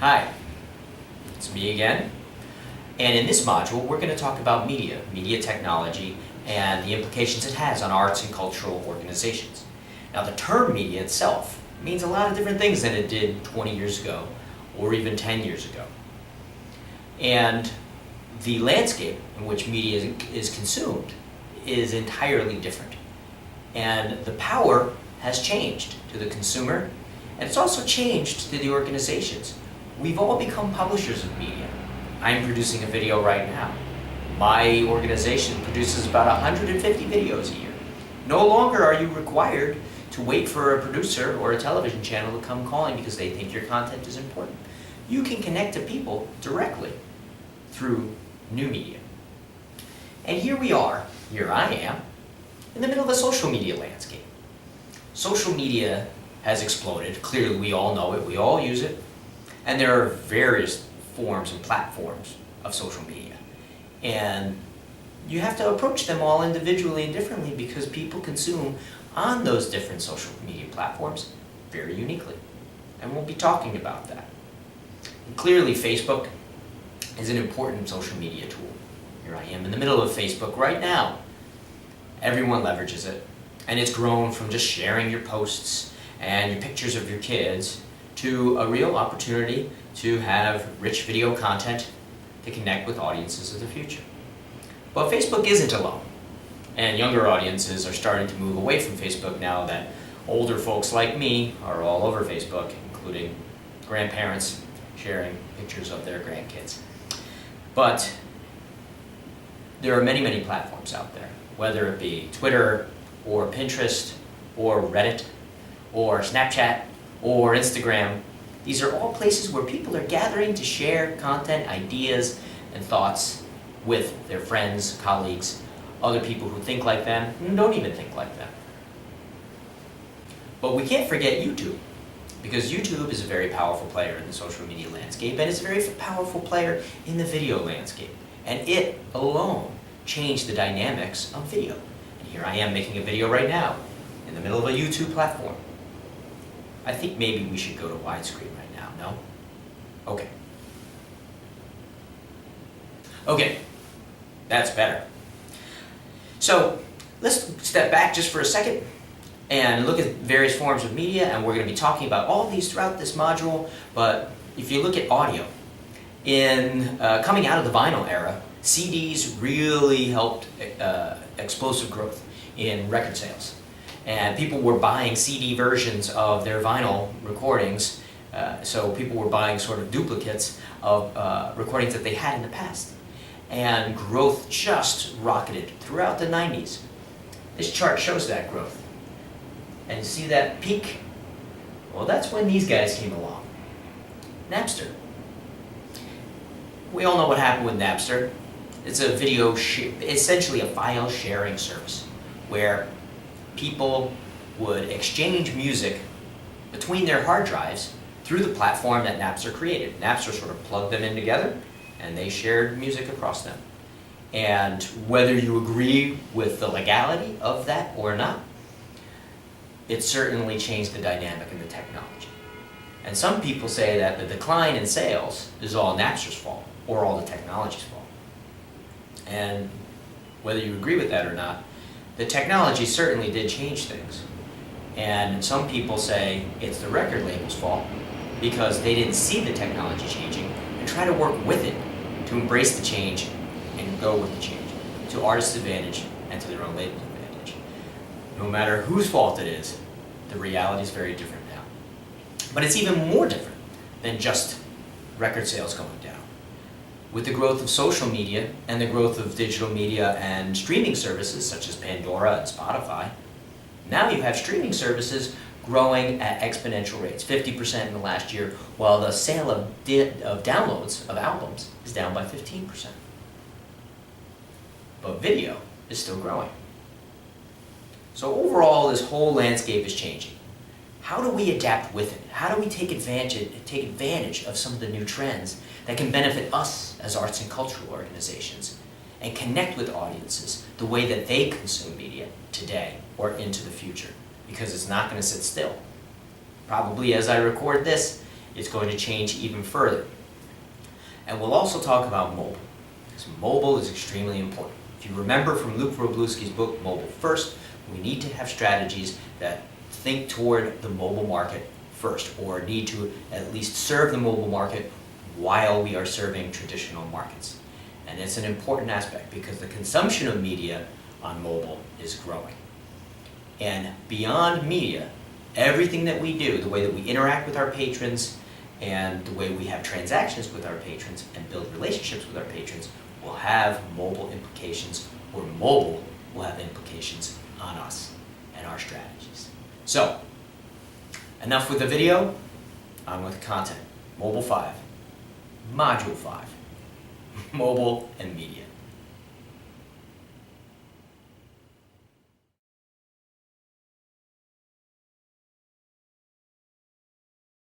Hi, it's me again. And in this module, we're going to talk about media technology, and the implications it has on arts and cultural organizations. Now, the term media itself means a lot of different things than it did 20 years ago, or even 10 years ago. And the landscape in which media is consumed is entirely different. And the power has changed to the consumer, and it's also changed to the organizations. We've all become publishers of media. I'm producing a video right now. My organization produces about 150 videos a year. No longer are you required to wait for a producer or a television channel to come calling because they think your content is important. You can connect to people directly through new media. And here I am, in the middle of a social media landscape. Social media has exploded. Clearly, we all know it, we all use it. And there are various forms and platforms of social media. And you have to approach them all individually and differently because people consume on those different social media platforms very uniquely. And we'll be talking about that. And clearly, Facebook is an important social media tool. Here I am in the middle of Facebook right now. Everyone leverages it. And it's grown from just sharing your posts and your pictures of your kids to a real opportunity to have rich video content to connect with audiences of the future. But Facebook isn't alone, and younger audiences are starting to move away from Facebook now that older folks like me are all over Facebook, including grandparents sharing pictures of their grandkids. But there are many, many platforms out there, whether it be Twitter or Pinterest or Reddit or Snapchat or Instagram. These are all places where people are gathering to share content, ideas, and thoughts with their friends, colleagues, other people who think like them and don't even think like them. But we can't forget YouTube, because YouTube is a very powerful player in the social media landscape, and it's a very powerful player in the video landscape. And it alone changed the dynamics of video. And here I am making a video right now in the middle of a YouTube platform. I think maybe we should go to widescreen right now, no? Okay, that's better. So let's step back just for a second and look at various forms of media, and we're going to be talking about all of these throughout this module. But if you look at audio, in coming out of the vinyl era, CDs really helped explosive growth in record sales. And people were buying CD versions of their vinyl recordings, so people were buying sort of duplicates of recordings that they had in the past. And growth just rocketed throughout the 90s. This chart shows that growth. And you see that peak? Well, that's when these guys came along. Napster. We all know what happened with Napster. It's a essentially a file sharing service where people would exchange music between their hard drives through the platform that Napster created. Napster sort of plugged them in together, and they shared music across them. And whether you agree with the legality of that or not, it certainly changed the dynamic and the technology. And some people say that the decline in sales is all Napster's fault, or all the technology's fault. And whether you agree with that or not, the technology certainly did change things. And some people say it's the record label's fault because they didn't see the technology changing and try to work with it to embrace the change and go with the change, to artists' advantage and to their own label's advantage. No matter whose fault it is, the reality is very different now. But it's even more different than just record sales going down. With the growth of social media and the growth of digital media and streaming services such as Pandora and Spotify, now you have streaming services growing at exponential rates, 50% in the last year, while the sale of downloads of albums is down by 15%. But video is still growing. So overall, this whole landscape is changing. How do we adapt with it? How do we take advantage of some of the new trends that can benefit us as arts and cultural organizations and connect with audiences the way that they consume media today or into the future? Because it's not going to sit still. Probably as I record this, it's going to change even further. And we'll also talk about mobile, because mobile is extremely important. If you remember from Luke Wroblewski's book, Mobile First, we need to have strategies that think toward the mobile market first, or need to at least serve the mobile market while we are serving traditional markets. And it's an important aspect because the consumption of media on mobile is growing. And beyond media, everything that we do, the way that we interact with our patrons and the way we have transactions with our patrons and build relationships with our patrons will have mobile implications, or mobile will have implications on us and our strategies. So, enough with the video, on with the content. Mobile 5, Module 5, Mobile and Media.